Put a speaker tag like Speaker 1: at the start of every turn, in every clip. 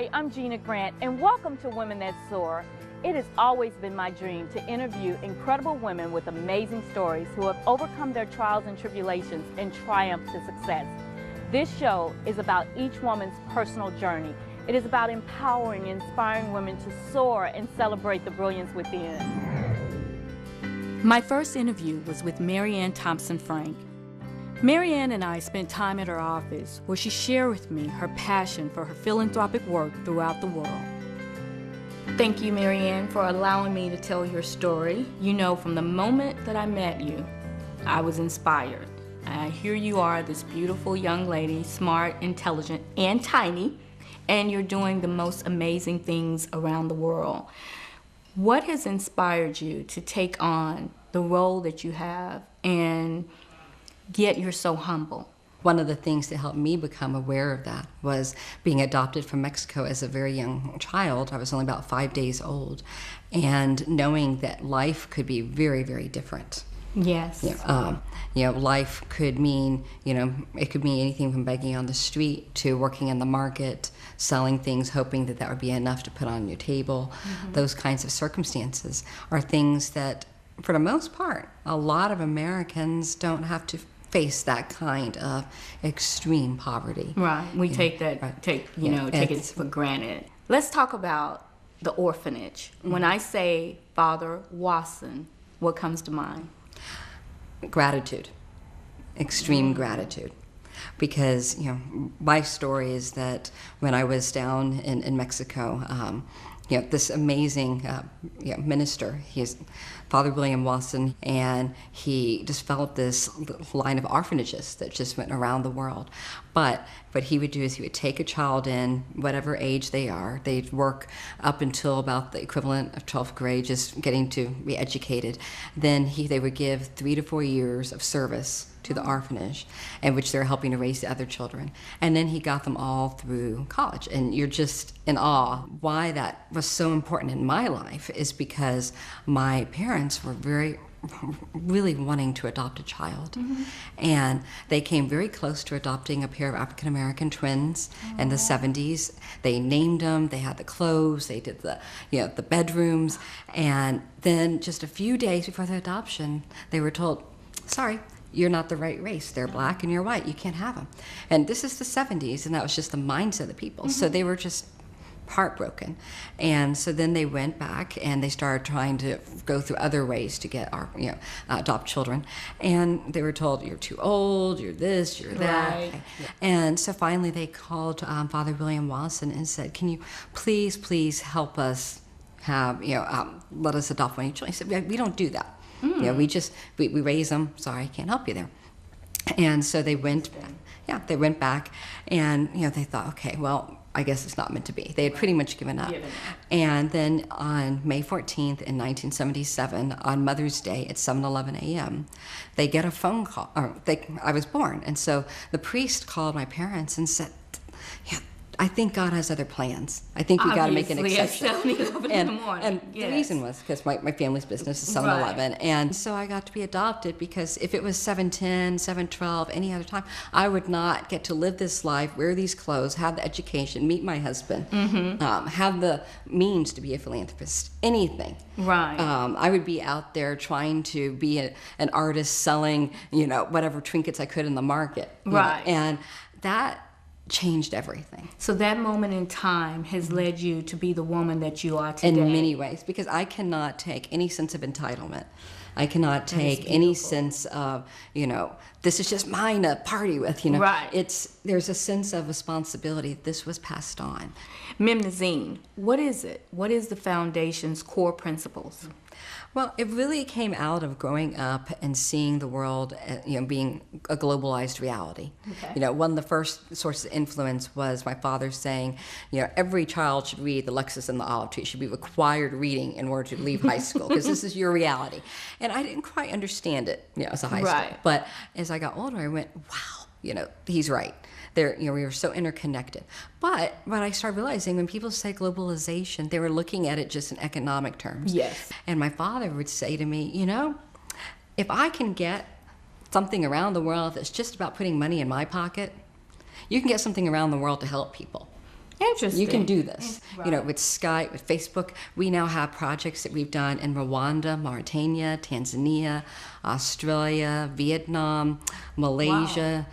Speaker 1: Hi, I'm Gina Grant, and welcome to Women That Soar. It has always been my dream to interview incredible women with amazing stories who have overcome their trials and tribulations and triumphed to success. This show is about each woman's personal journey. It is about empowering and inspiring women to soar and celebrate the brilliance within. My first interview was with Thompson-Frenk. Marianne and I spent time at her office where she shared with me her passion for her philanthropic work throughout the world. Thank you, Marianne, for allowing me to tell your story. You know, from the moment that I met you, I was inspired. Here you are, this beautiful young lady, smart, intelligent, and tiny, and you're doing the most amazing things around the world. What has inspired you to take on the role that you have, and yet you're so humble?
Speaker 2: One of the things that helped me become aware of that was being adopted from Mexico as a very young child. I was only about 5 days old, and knowing that life could be very, very different.
Speaker 1: Yes.
Speaker 2: Life could mean, it could mean anything from begging on the street to working in the market, selling things, hoping that that would be enough to put on your table. Mm-hmm. Those kinds of circumstances are things that, for the most part, a lot of Americans don't have to face that kind of extreme poverty.
Speaker 1: Right. We take it for granted. Let's talk about the orphanage. Mm-hmm. When I say Father Wasson, what comes to mind?
Speaker 2: Gratitude. Extreme gratitude. Because, my story is that when I was down in Mexico, this amazing minister, he's Father William Wasson, and he just developed this line of orphanages that just went around the world. But what he would do is he would take a child in, whatever age they are. They'd work up until about the equivalent of 12th grade, just getting to be educated. Then they would give 3 to 4 years of service to the orphanage, in which they're helping to raise the other children. And then he got them all through college. And you're just in awe. Why that was so important in my life is because my parents were really wanting to adopt a child. Mm-hmm. And they came very close to adopting a pair of African-American twins in the 70s. They named them, they had the clothes, they did the bedrooms. And then just a few days before the adoption, they were told, sorry, you're not the right race. They're black and you're white. You can't have them. And this is the 70s, and that was just the mindset of the people. Mm-hmm. So they were just heartbroken. And so then they went back and they started trying to go through other ways to get adopt children. And they were told, you're too old, you're this, you're that. Right. And so finally they called Father William Wasson and said, can you please help us have, let us adopt one of your children? He said, we don't do that. We raise them. Sorry, I can't help you there. And so they went back, and they thought, okay, well, I guess it's not meant to be. They had pretty much given up. And then on May 14th in 1977, on Mother's Day at 7:11 a.m., they get a phone call. I was born, and so the priest called my parents and said, I think God has other plans. I think we got to make an exception. And the reason was because my family's business is 7-Eleven. Right. And so I got to be adopted because if it was 7-10, 7-12, any other time, I would not get to live this life, wear these clothes, have the education, meet my husband, have the means to be a philanthropist, anything.
Speaker 1: Right.
Speaker 2: I would be out there trying to be an artist selling, whatever trinkets I could in the market.
Speaker 1: Right.
Speaker 2: And that changed everything.
Speaker 1: So that moment in time has led you to be the woman that you are today.
Speaker 2: In many ways, because I cannot take any sense of entitlement. I cannot take any sense of, this is just mine to party with,
Speaker 1: Right.
Speaker 2: There's a sense of responsibility. This was passed on.
Speaker 1: Mimnazine, what is it? What is the foundation's core principles?
Speaker 2: Well, it really came out of growing up and seeing the world, being a globalized reality. Okay. One of the first sources of influence was my father saying, every child should read The Lexus and the Olive Tree. It should be required reading in order to leave high school, because this is your reality. And I didn't quite understand it, as a high school. But as I got older, I went, wow, he's right. We were so interconnected. But what I started realizing, when people say globalization, they were looking at it just in economic terms.
Speaker 1: Yes.
Speaker 2: And my father would say to me, if I can get something around the world that's just about putting money in my pocket, you can get something around the world to help people.
Speaker 1: Interesting.
Speaker 2: You can do this.
Speaker 1: Right.
Speaker 2: You know, with Skype, with Facebook, we now have projects that we've done in Rwanda, Mauritania, Tanzania, Australia, Vietnam, Malaysia,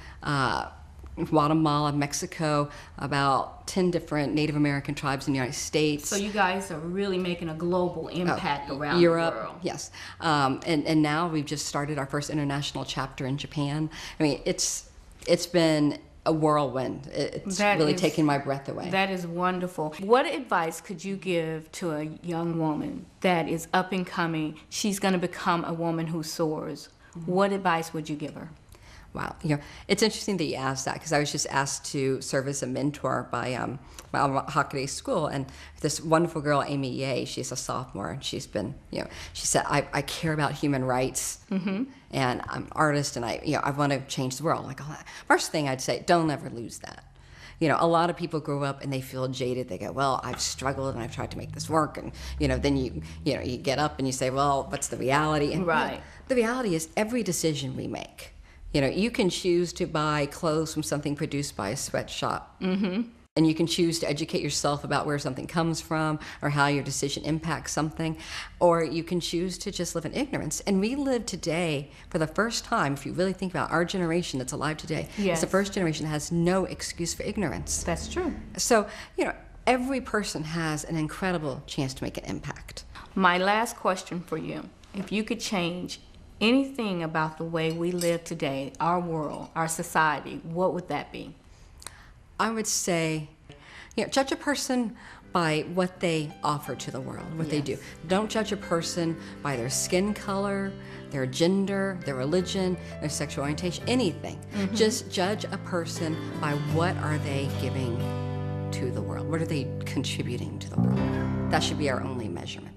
Speaker 2: Guatemala, Mexico, about 10 different Native American tribes in the United States.
Speaker 1: So you guys are really making a global impact around
Speaker 2: Europe,
Speaker 1: the world.
Speaker 2: yes. And now we've just started our first international chapter in Japan. I mean, it's been a whirlwind. It's really taken my breath away.
Speaker 1: That is wonderful. What advice could you give to a young woman that is up and coming? She's going to become a woman who soars. What advice would you give her?
Speaker 2: Wow, you know, it's interesting that you asked that, because I was just asked to serve as a mentor by my Hakare school, and this wonderful girl, Amy Ye, she's a sophomore, and she's been, you know, she said, I care about human rights, and I'm an artist, and I want to change the world. Like, first thing I'd say, don't ever lose that. You know, a lot of people grow up and they feel jaded. They go, well, I've struggled and I've tried to make this work, and then you get up and you say, well, what's the reality? And
Speaker 1: right.
Speaker 2: The reality is every decision we make. You know, you can choose to buy clothes from something produced by a sweatshop. And you can choose to educate yourself about where something comes from or how your decision impacts something. Or you can choose to just live in ignorance. And we live today, for the first time, if you really think about our generation that's alive today, it's the first generation that has no excuse for ignorance.
Speaker 1: That's true.
Speaker 2: So, every person has an incredible chance to make an impact.
Speaker 1: My last question for you, if you could change anything about the way we live today, our world, our society, what would that be?
Speaker 2: I would say, judge a person by what they offer to the world, what they do. Don't judge a person by their skin color, their gender, their religion, their sexual orientation, anything. Just judge a person by what are they giving to the world? What are they contributing to the world? That should be our only measurement.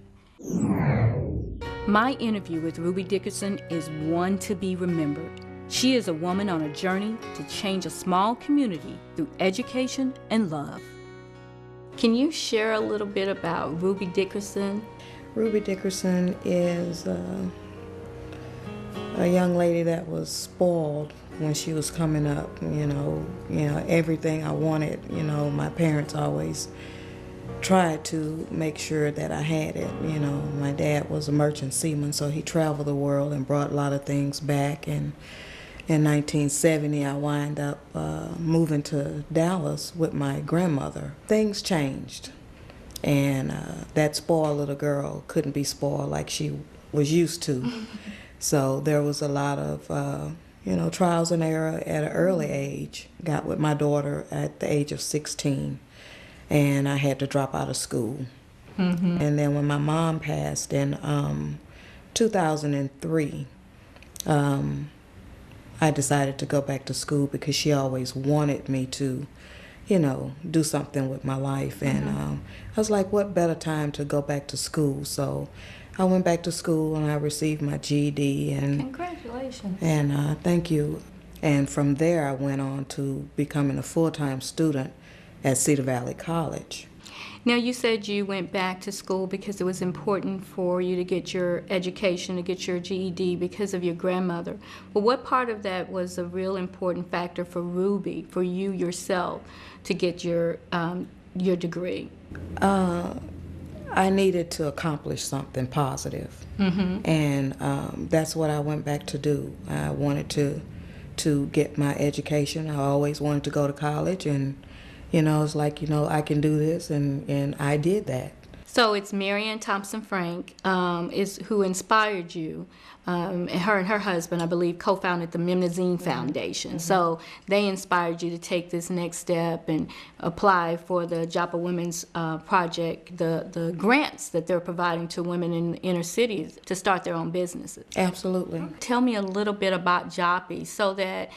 Speaker 1: My interview with Ruby Dickerson is one to be remembered. She is a woman on a journey to change a small community through education and love. Can you share a little bit about Ruby Dickerson?
Speaker 3: Ruby Dickerson is a young lady that was spoiled when she was coming up. Everything I wanted. My parents always tried to make sure that I had it. My dad was a merchant seaman, so he traveled the world and brought a lot of things back. And in 1970, I wound up moving to Dallas with my grandmother. Things changed, and that spoiled little girl couldn't be spoiled like she was used to. So there was a lot of trials and error at an early age. Got with my daughter at the age of 16. And I had to drop out of school. And then when my mom passed in 2003, I decided to go back to school because she always wanted me to, do something with my life. And I was like, what better time to go back to school? So I went back to school and I received my GED. And
Speaker 1: congratulations.
Speaker 3: And thank you. And from there, I went on to becoming a full-time student at Cedar Valley College.
Speaker 1: Now, you said you went back to school because it was important for you to get your education, to get your GED because of your grandmother. But what part of that was a real important factor for Ruby, for you yourself, to get your degree?
Speaker 3: I needed to accomplish something positive. And that's what I went back to do. I wanted to get my education. I always wanted to go to college, and it's like, I can do this, and I did that.
Speaker 1: So it's Marianne Thompson-Frenk who inspired you. Her and her husband, I believe, co-founded the Mimnazine Foundation. So they inspired you to take this next step and apply for the Joppa Women's Project, the grants that they're providing to women in inner cities to start their own businesses.
Speaker 3: Absolutely.
Speaker 1: Tell me a little bit about Joppa so that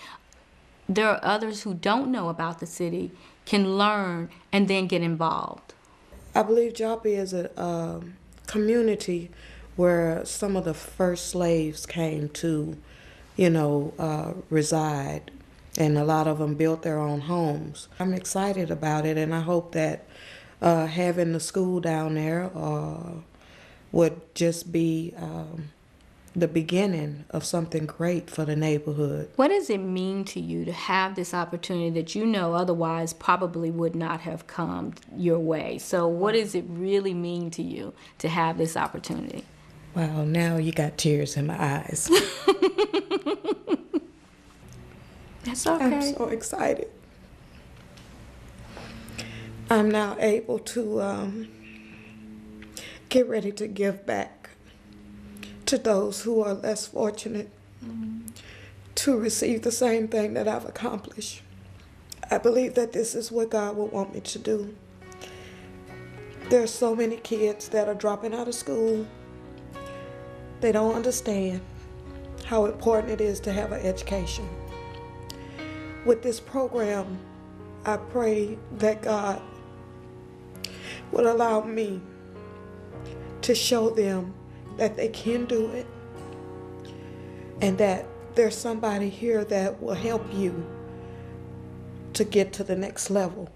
Speaker 1: there are others who don't know about the city can learn and then get involved.
Speaker 3: I believe Joppa is a community where some of the first slaves came to, reside, and a lot of them built their own homes. I'm excited about it, and I hope that having the school down there would just be the beginning of something great for the neighborhood.
Speaker 4: What does it mean to you to have this opportunity that you know otherwise probably would not have come your way? So what does it really mean to you to have this opportunity?
Speaker 3: Wow, now you got tears in my eyes.
Speaker 4: That's okay.
Speaker 3: I'm so excited. I'm now able to get ready to give back to those who are less fortunate to receive the same thing that I've accomplished. I believe that this is what God would want me to do. There's so many kids that are dropping out of school. They don't understand how important it is to have an education. With this program, I pray that God would allow me to show them that they can do it, and that there's somebody here that will help you to get to the next level.